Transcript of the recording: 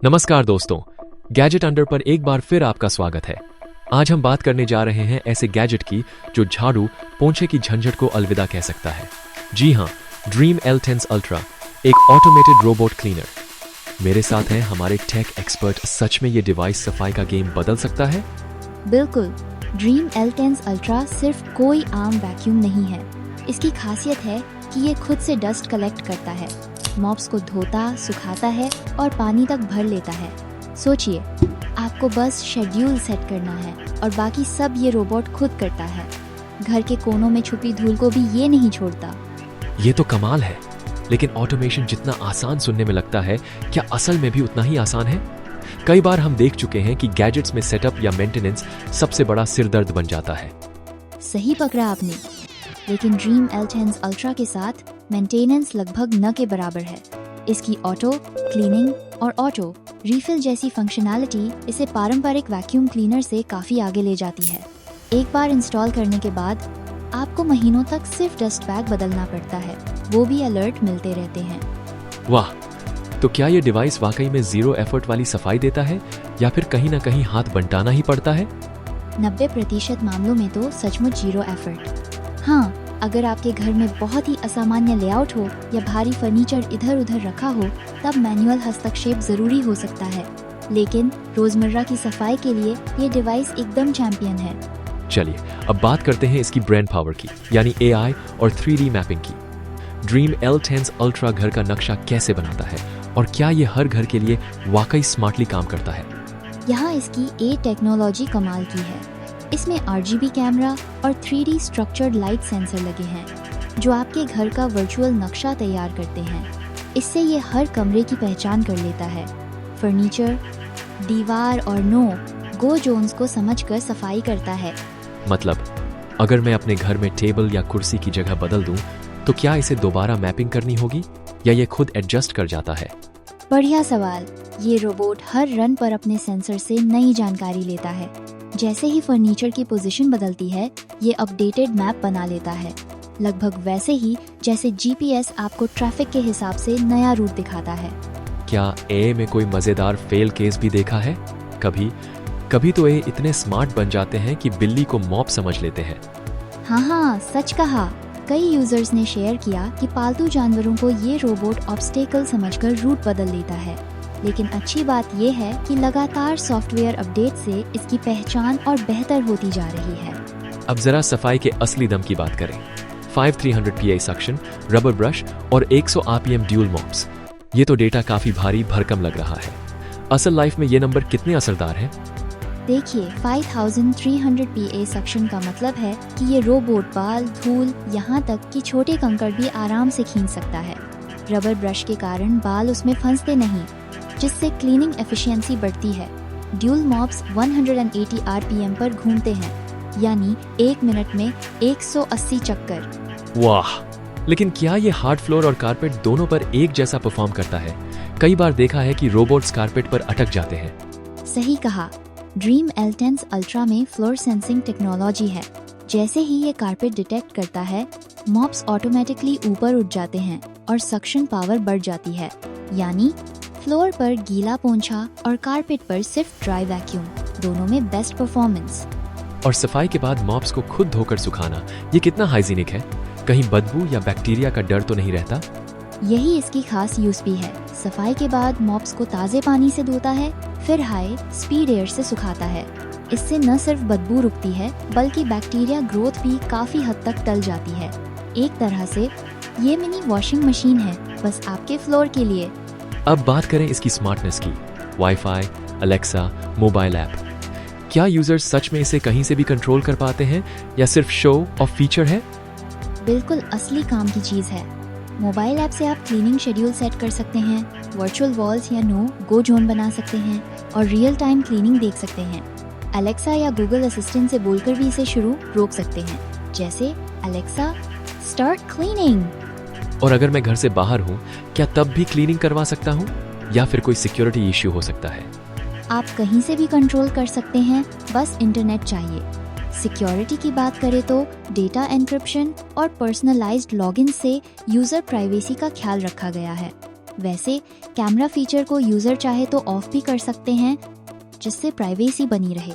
नमस्कार दोस्तों, gadget under पर एक बार फिर आपका स्वागत है। आज हम बात करने जा रहे हैं ऐसे गैजेट की जो झाड़ू पोंछे की झंझट को अलविदा कह सकता है। जी हाँ, ड्रीम L10 अल्ट्रा, एक ऑटोमेटेड रोबोट क्लीनर। मेरे साथ हैं हमारे टेक एक्सपर्ट। सच में ये डिवाइस सफाई का गेम बदल सकता है? बिल्कुल, ड्रीम L10 अल्ट्रा सिर्फ कोई आम वैक्यूम नहीं है। इसकी खासियत है कि ये खुद से डस्ट कलेक्ट करता है, मॉप्स को धोता, सुखाता है और पानी तक भर लेता है। सोचिए, आपको बस शेड्यूल सेट करना है और बाकी सब ये रोबोट खुद करता है। घर के कोनों में छुपी धूल को भी ये नहीं छोड़ता। ये तो कमाल है, लेकिन ऑटोमेशन जितना आसान सुनने में लगता है, क्या असल में भी उतना ही आसान है? कई बार हम देख चुके हैं कि गैजेट्स में सेटअप या मेंटेनेंस सबसे बड़ा सिरदर्द बन जाता है। सही पकड़ा आपने, लेकिन ड्रीम L10 अल्ट्रा के साथ मेंटेनेंस लगभग न के बराबर है। इसकी ऑटो क्लीनिंग और ऑटो रीफिल जैसी फंक्शनैलिटी इसे पारंपरिक वैक्यूम क्लीनर से काफ़ी आगे ले जाती है। एक बार इंस्टॉल करने के बाद आपको महीनों तक सिर्फ डस्ट बैग बदलना पड़ता है, वो भी अलर्ट मिलते रहते हैं। वाह, तो क्या ये डिवाइस वाकई में जीरो एफर्ट वाली सफाई देता है या फिर कहीं ना कहीं हाथ बंटाना ही पड़ता है? 90% मामलों में तो सचमुच जीरो एफर्ट। हाँ, अगर आपके घर में बहुत ही असामान्य लेआउट हो या भारी फर्नीचर इधर उधर रखा हो, तब मैनुअल हस्तक्षेप जरूरी हो सकता है। लेकिन रोजमर्रा की सफाई के लिए ये डिवाइस एकदम चैंपियन है। चलिए अब बात करते हैं इसकी ब्रेन पावर की, यानी AI और 3D मैपिंग की। ड्रीम L10 अल्ट्रा घर का नक्शा कैसे बनाता है और क्या ये हर घर के लिए वाकई स्मार्टली काम करता है? यहाँ इसकी टेक्नोलॉजी कमाल की है। इसमें RGB कैमरा और 3D स्ट्रक्चर्ड लाइट सेंसर लगे हैं, जो आपके घर का वर्चुअल नक्शा तैयार करते हैं। इससे ये हर कमरे की पहचान कर लेता है। फर्नीचर, दीवार और गो जोन्स को समझकर सफाई करता है। मतलब अगर मैं अपने घर में टेबल या कुर्सी की जगह बदल दूं, तो क्या इसे दोबारा मैपिंग करनी होगी या ये खुद एडजस्ट कर जाता है? बढ़िया सवाल। ये रोबोट हर रन पर अपने सेंसर से नई जानकारी लेता है। जैसे ही फर्नीचर की पोजीशन बदलती है, ये अपडेटेड मैप बना लेता है, लगभग वैसे ही जैसे GPS आपको ट्रैफिक के हिसाब से नया रूट दिखाता है। क्या AI में कोई मजेदार फेल केस भी देखा है? कभी तो AI इतने स्मार्ट बन जाते हैं कि बिल्ली को मॉप समझ लेते हैं। हाँ, सच कहा। कई यूजर्स ने शेयर किया कि पालतू जानवरों को ये रोबोट ऑब्स्टेकल समझकर रूट बदल लेता है। लेकिन अच्छी बात यह है कि लगातार सॉफ्टवेयर अपडेट से इसकी पहचान और बेहतर होती जा रही है। अब जरा सफाई के असली दम की बात करें। 5300 PA सक्शन, रबर ब्रश और 100 RPM ड्यूल मॉप्स। ये तो डेटा काफी भारी भरकम लग रहा है। असल लाइफ में ये नंबर कितने असरदार हैं? देखिए, 5300 PA सक्शन का मतलब है कि ये रोबोट बाल, धूल, यहाँ तक कि छोटे कंकड़ भी आराम से खींच सकता है। रबर ब्रश के कारण बाल उसमें फंसते नहीं, जिससे क्लीनिंग एफिशिएंसी बढ़ती है। ड्यूल मॉप्स 180 RPM पर घूमते हैं, यानी 1 मिनट में 180 चक्कर। वाह, लेकिन क्या ये हार्ड फ्लोर और कारपेट दोनों पर एक जैसा परफॉर्म करता है? कई बार देखा है कि रोबोट्स कारपेट पर अटक जाते हैं। सही कहा। ड्रीम L10 अल्ट्रा में फ्लोर सेंसिंग टेक्नोलॉजी है। जैसे ही ये कारपेट डिटेक्ट करता है, मॉप्स ऑटोमेटिकली ऊपर उठ जाते हैं और सक्शन पावर बढ़ जाती है, यानी फ्लोर पर गीला पोंछा और कारपेट पर सिर्फ ड्राई वैक्यूम, दोनों में बेस्ट परफॉर्मेंस। और सफाई के बाद मॉप्स को खुद धोकर सुखाना, ये कितना हाइजीनिक है? कहीं बदबू या बैक्टीरिया का डर तो नहीं रहता? यही इसकी खास USP है। सफाई के बाद मॉप्स को ताज़े पानी से धोता है, फिर हाई स्पीड एयर से सुखाता है। इससे न सिर्फ बदबू रुकती है, बल्कि बैक्टीरिया ग्रोथ भी काफ़ी हद तक टल जाती है। एक तरह से ये मिनी वॉशिंग मशीन है, बस आपके फ्लोर के लिए। अब बात करें इसकी स्मार्टनेस की। Wifi, Alexa, mobile app. क्या यूजर्स सच में इसे कहीं से भी कंट्रोल कर पाते हैं या सिर्फ शो ऑफ फीचर है? बिल्कुल असली काम की चीज़ है। मोबाइल ऐप से आप क्लीनिंग शेड्यूल सेट कर सकते हैं, वर्चुअल वॉल्स या गो जोन बना सकते हैं और रियल टाइम क्लीनिंग देख सकते हैं। अलेक्सा या गूगल असिस्टेंट से बोलकर भी इसे शुरू रोक सकते हैं, जैसे अलेक्सा स्टार्ट क्लीनिंग। और अगर मैं घर से बाहर हूँ, क्या तब भी क्लीनिंग करवा सकता हूँ या फिर कोई सिक्योरिटी इश्यू हो सकता है? आप कहीं से भी कंट्रोल कर सकते हैं, बस इंटरनेट चाहिए। सिक्योरिटी की बात करें तो डेटा एन्क्रिप्शन और पर्सनलाइज्ड लॉगिन से यूजर प्राइवेसी का ख्याल रखा गया है। वैसे कैमरा फीचर को यूज़र चाहे तो ऑफ भी कर सकते हैं, जिससे प्राइवेसी बनी रहे।